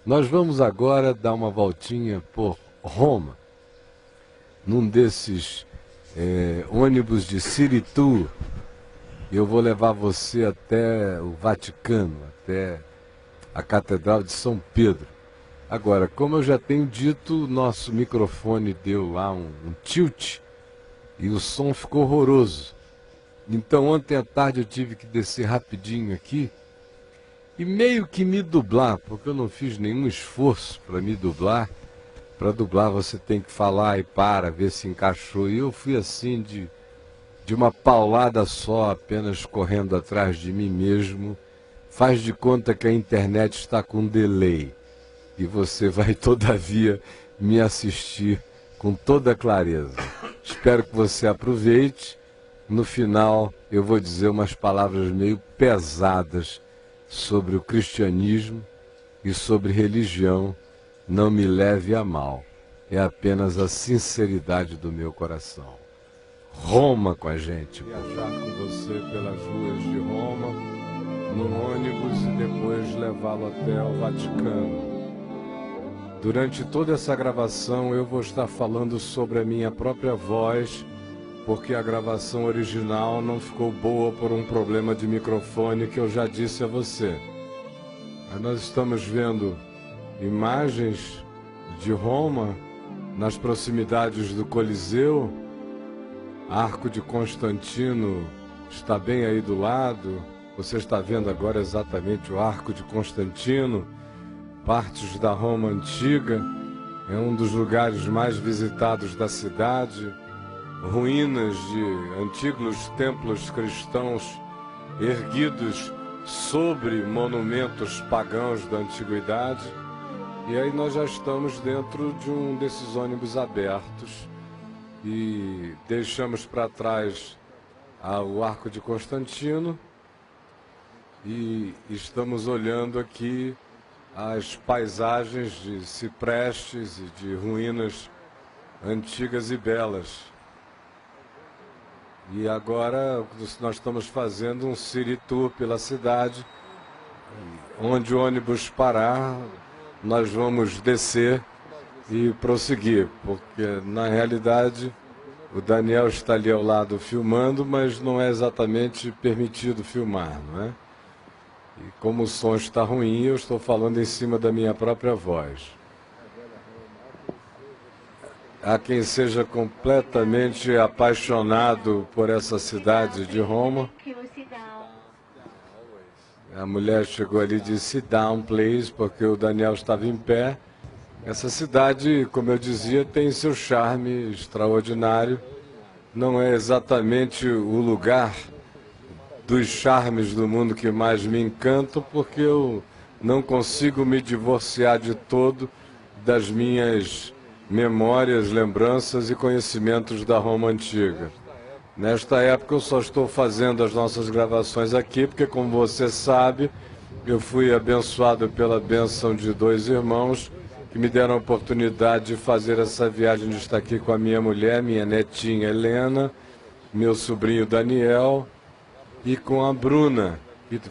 Nós vamos agora dar uma voltinha por Roma, num desses ônibus de City Tour. Eu vou levar você até o Vaticano, até a Catedral de São Pedro. Agora, como eu já tenho dito, nosso microfone deu lá um tilt e o som ficou horroroso. Então ontem à tarde eu tive que descer rapidinho aqui e meio que me dublar, porque eu não fiz nenhum esforço para me dublar. Para dublar você tem que falar e ver se encaixou. E eu fui assim de uma paulada só, apenas correndo atrás de mim mesmo. Faz de conta que a internet está com delay. E você vai todavia me assistir com toda clareza. Espero que você aproveite. No final eu vou dizer umas palavras meio pesadas sobre o cristianismo e sobre religião. Não me leve a mal, é apenas a sinceridade do meu coração. Roma com a gente. Viajar com você pelas ruas de Roma, no ônibus e depois levá-lo até o Vaticano. Durante toda essa gravação eu vou estar falando sobre a minha própria voz, porque a gravação original não ficou boa por um problema de microfone que eu já disse a você. Nós estamos vendo imagens de Roma nas proximidades do Coliseu. Arco de Constantino está bem aí do lado. Você está vendo agora exatamente o Arco de Constantino, partes da Roma antiga. É um dos lugares mais visitados da cidade. Ruínas de antigos templos cristãos erguidos sobre monumentos pagãos da antiguidade. E aí nós já estamos dentro de um desses ônibus abertos e deixamos para trás o Arco de Constantino e estamos olhando aqui as paisagens de ciprestes e de ruínas antigas e belas. E agora nós estamos fazendo um city tour pela cidade, onde o ônibus parar, nós vamos descer e prosseguir, porque na realidade o Daniel está ali ao lado filmando, mas não é exatamente permitido filmar, não é? E como o som está ruim, eu estou falando em cima da minha própria voz. Há quem seja completamente apaixonado por essa cidade de Roma. A mulher chegou ali e disse, sit down, please, porque o Daniel estava em pé. Essa cidade, como eu dizia, tem seu charme extraordinário. Não é exatamente o lugar dos charmes do mundo que mais me encantam, porque eu não consigo me divorciar de todo das minhas memórias, lembranças e conhecimentos da Roma Antiga. Nesta época eu só estou fazendo as nossas gravações aqui, porque como você sabe, eu fui abençoado pela bênção de dois irmãos que me deram a oportunidade de fazer essa viagem, de estar aqui com a minha mulher, minha netinha Helena, meu sobrinho Daniel e com a Bruna,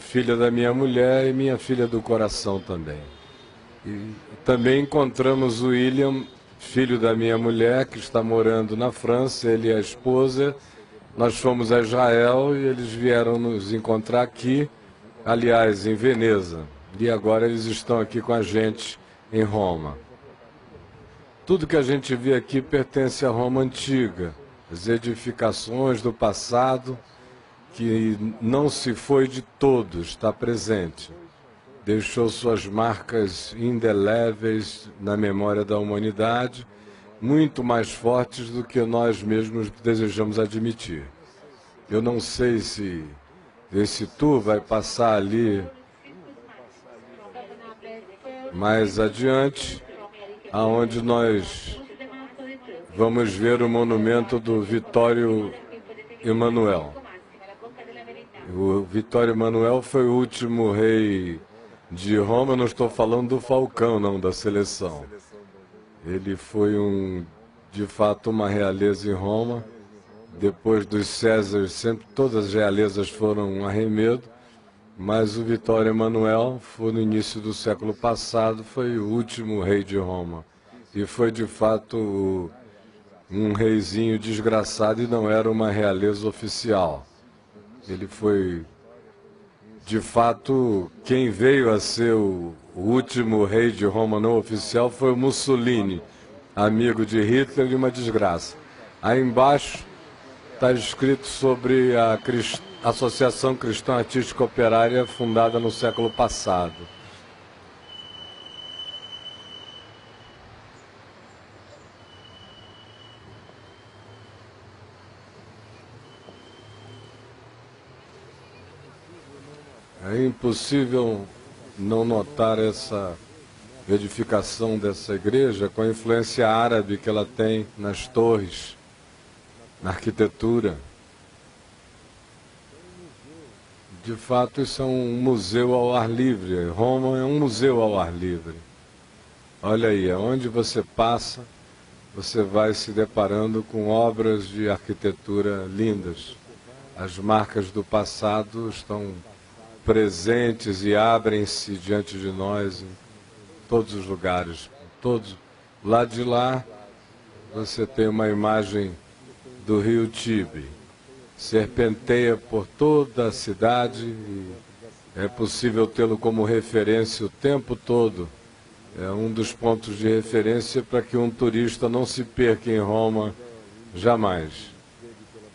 filha da minha mulher e minha filha do coração também. E também encontramos o William, filho da minha mulher, que está morando na França, ele e a esposa. Nós fomos a Israel e eles vieram nos encontrar aqui, aliás, em Veneza. E agora eles estão aqui com a gente em Roma. Tudo que a gente vê aqui pertence à Roma antiga, as edificações do passado, que não se foi de todo, está presente. Deixou suas marcas indeléveis na memória da humanidade, muito mais fortes do que nós mesmos desejamos admitir. Eu não sei se esse tour vai passar ali mais adiante, aonde nós vamos ver o monumento do Vitório Emanuel. O Vitório Emanuel foi o último rei de Roma. Eu não estou falando do Falcão, não, da seleção. Ele foi de fato uma realeza em Roma. Depois dos Césares, sempre todas as realezas foram um arremedo. Mas o Vitório Emanuel foi no início do século passado, foi o último rei de Roma. E foi de fato um reizinho desgraçado e não era uma realeza oficial. Ele foi, de fato, quem veio a ser o último rei de Roma não oficial foi o Mussolini, amigo de Hitler e uma desgraça. Aí embaixo está escrito sobre a Associação Cristã Artística Operária, fundada no século passado. É impossível não notar essa edificação dessa igreja com a influência árabe que ela tem nas torres, na arquitetura. De fato, isso é um museu ao ar livre. Roma é um museu ao ar livre. Olha aí, aonde você passa, você vai se deparando com obras de arquitetura lindas. As marcas do passado estão presentes e abrem-se diante de nós em todos os lugares. Todos. Lá de lá, você tem uma imagem do rio Tibre. Serpenteia por toda a cidade e é possível tê-lo como referência o tempo todo. É um dos pontos de referência para que um turista não se perca em Roma jamais.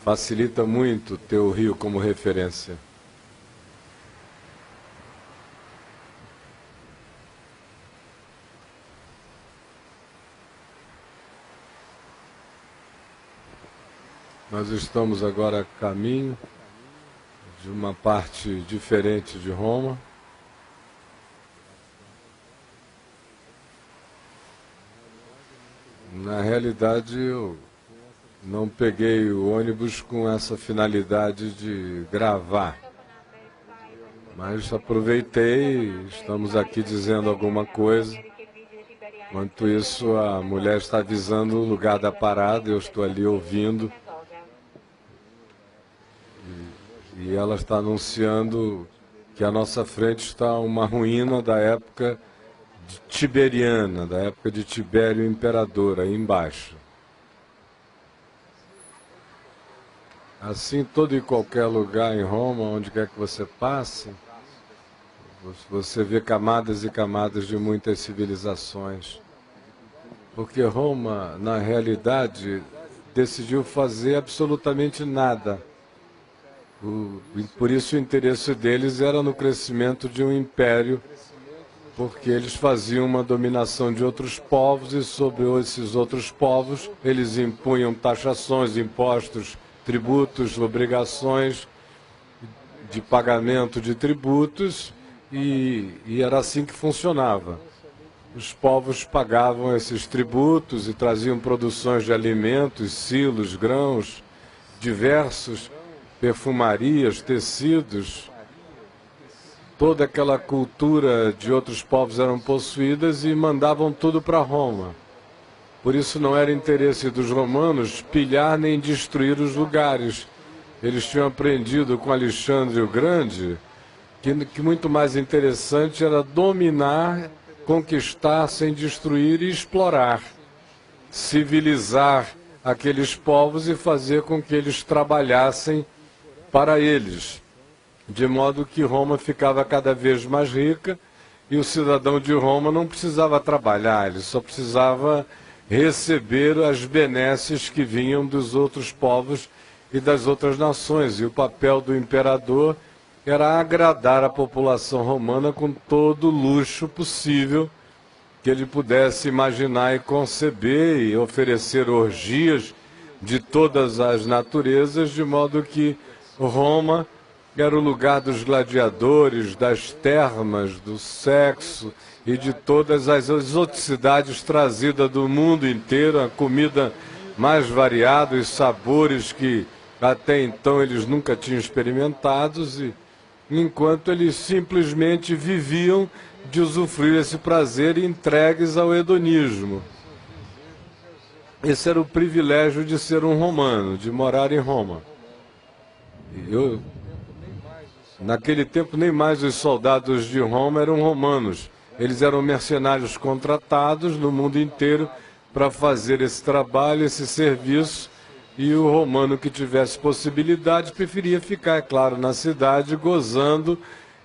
Facilita muito ter o rio como referência. Nós estamos agora a caminho de uma parte diferente de Roma. Na realidade, eu não peguei o ônibus com essa finalidade de gravar. Mas aproveitei, estamos aqui dizendo alguma coisa. Enquanto isso, a mulher está avisando o lugar da parada, eu estou ali ouvindo. E ela está anunciando que à nossa frente está uma ruína da época tiberiana, da época de Tibério Imperador, aí embaixo. Assim, todo e qualquer lugar em Roma, onde quer que você passe, você vê camadas e camadas de muitas civilizações. Porque Roma, na realidade, decidiu fazer absolutamente nada. Por isso o interesse deles era no crescimento de um império, porque eles faziam uma dominação de outros povos e sobre esses outros povos eles impunham taxações, impostos, tributos, obrigações de pagamento de tributos e era assim que funcionava. Os povos pagavam esses tributos e traziam produções de alimentos, silos, grãos, diversos, perfumarias, tecidos. Toda aquela cultura de outros povos eram possuídas e mandavam tudo para Roma. Por isso não era interesse dos romanos pilhar nem destruir os lugares. Eles tinham aprendido com Alexandre o Grande que muito mais interessante era dominar, conquistar sem destruir e explorar. Civilizar aqueles povos e fazer com que eles trabalhassem para eles. De modo que Roma ficava cada vez mais rica e o cidadão de Roma não precisava trabalhar, ele só precisava receber as benesses que vinham dos outros povos e das outras nações. E o papel do imperador era agradar a população romana com todo o luxo possível que ele pudesse imaginar e conceber e oferecer orgias de todas as naturezas, de modo que Roma era o lugar dos gladiadores, das termas, do sexo e de todas as exoticidades trazidas do mundo inteiro, a comida mais variada, os sabores que até então eles nunca tinham experimentados, e enquanto eles simplesmente viviam de usufruir esse prazer entregues ao hedonismo. Esse era o privilégio de ser um romano, de morar em Roma. Naquele tempo, nem mais os soldados de Roma eram romanos. Eles eram mercenários contratados no mundo inteiro para fazer esse trabalho, esse serviço, e o romano que tivesse possibilidade preferia ficar, é claro, na cidade, gozando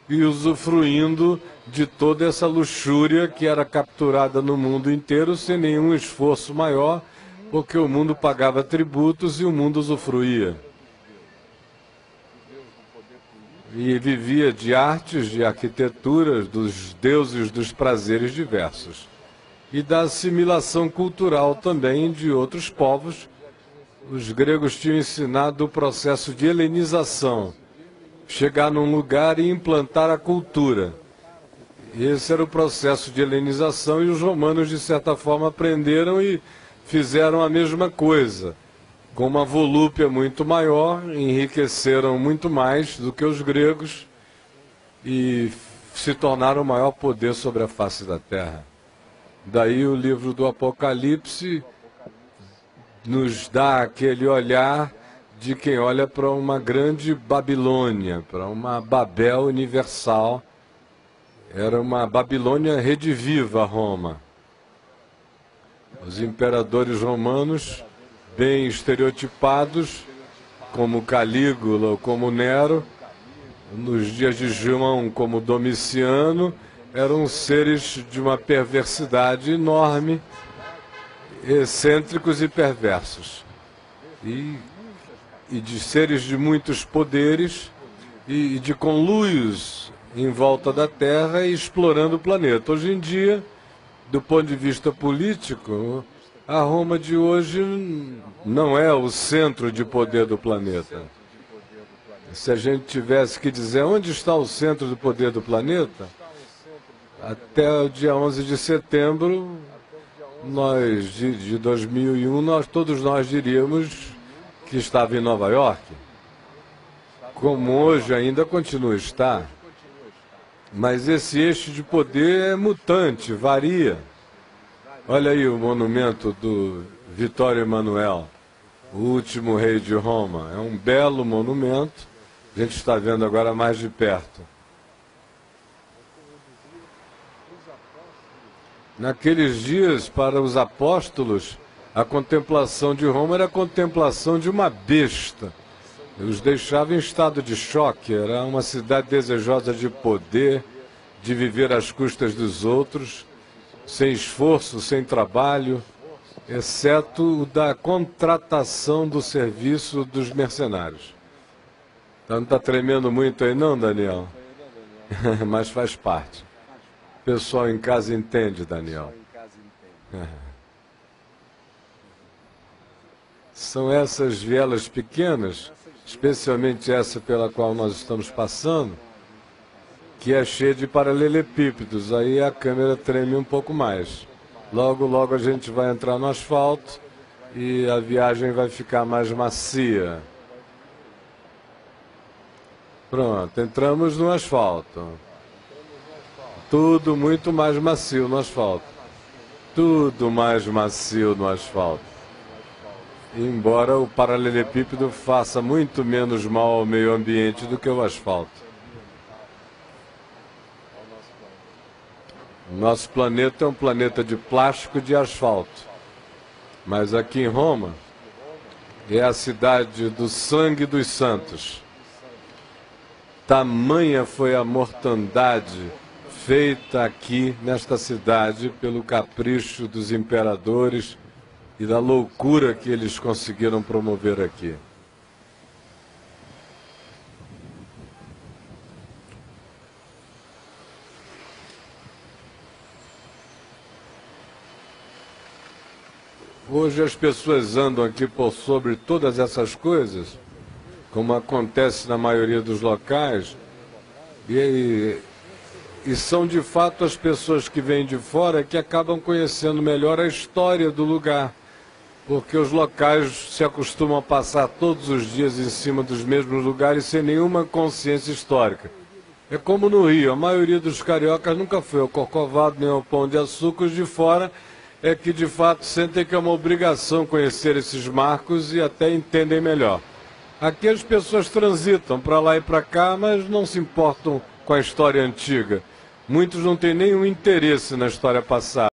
e usufruindo de toda essa luxúria que era capturada no mundo inteiro sem nenhum esforço maior, porque o mundo pagava tributos e o mundo usufruía. E vivia de artes, de arquiteturas, dos deuses dos prazeres diversos. E da assimilação cultural também de outros povos. Os gregos tinham ensinado o processo de helenização, chegar num lugar e implantar a cultura. Esse era o processo de helenização e os romanos, de certa forma, aprenderam e fizeram a mesma coisa. Com uma volúpia muito maior, enriqueceram muito mais do que os gregos e se tornaram o maior poder sobre a face da terra. Daí o livro do Apocalipse nos dá aquele olhar de quem olha para uma grande Babilônia, para uma Babel universal. Era uma Babilônia rediviva, Roma. Os imperadores romanos, bem estereotipados, como Calígula ou como Nero, nos dias de João como Domiciano, eram seres de uma perversidade enorme, excêntricos e perversos, e de seres de muitos poderes e de conluios em volta da Terra e explorando o planeta. Hoje em dia, do ponto de vista político, a Roma de hoje não é o centro de poder do planeta. Se a gente tivesse que dizer onde está o centro do poder do planeta, até o dia 11 de setembro de 2001, todos nós diríamos que estava em Nova York, como hoje ainda continua a estar. Mas esse eixo de poder é mutante, varia. Olha aí o monumento do Vittorio Emanuele, o último rei de Roma. É um belo monumento, a gente está vendo agora mais de perto. Naqueles dias, para os apóstolos, a contemplação de Roma era a contemplação de uma besta. Os deixava em estado de choque. Era uma cidade desejosa de poder, de viver às custas dos outros, sem esforço, sem trabalho, exceto o da contratação do serviço dos mercenários. Então não está tremendo muito aí não, Daniel? Mas faz parte. O pessoal em casa entende, Daniel. São essas vielas pequenas, especialmente essa pela qual nós estamos passando, que é cheia de paralelepípedos. Aí a câmera treme um pouco mais. Logo, logo a gente vai entrar no asfalto e a viagem vai ficar mais macia. Pronto, entramos no asfalto. Tudo muito mais macio no asfalto. Tudo mais macio no asfalto. Embora o paralelepípedo faça muito menos mal ao meio ambiente do que o asfalto. Nosso planeta é um planeta de plástico e de asfalto. Mas aqui em Roma é a cidade do sangue dos santos. Tamanha foi a mortandade feita aqui nesta cidade pelo capricho dos imperadores e da loucura que eles conseguiram promover aqui. Hoje as pessoas andam aqui por sobre todas essas coisas, como acontece na maioria dos locais, e são de fato as pessoas que vêm de fora que acabam conhecendo melhor a história do lugar, porque os locais se acostumam a passar todos os dias em cima dos mesmos lugares sem nenhuma consciência histórica. É como no Rio, a maioria dos cariocas nunca foi ao Corcovado nem ao Pão de Açúcar. Os de fora é que de fato sentem que é uma obrigação conhecer esses marcos e até entendem melhor. Aqui as pessoas transitam para lá e para cá, mas não se importam com a história antiga. Muitos não têm nenhum interesse na história passada.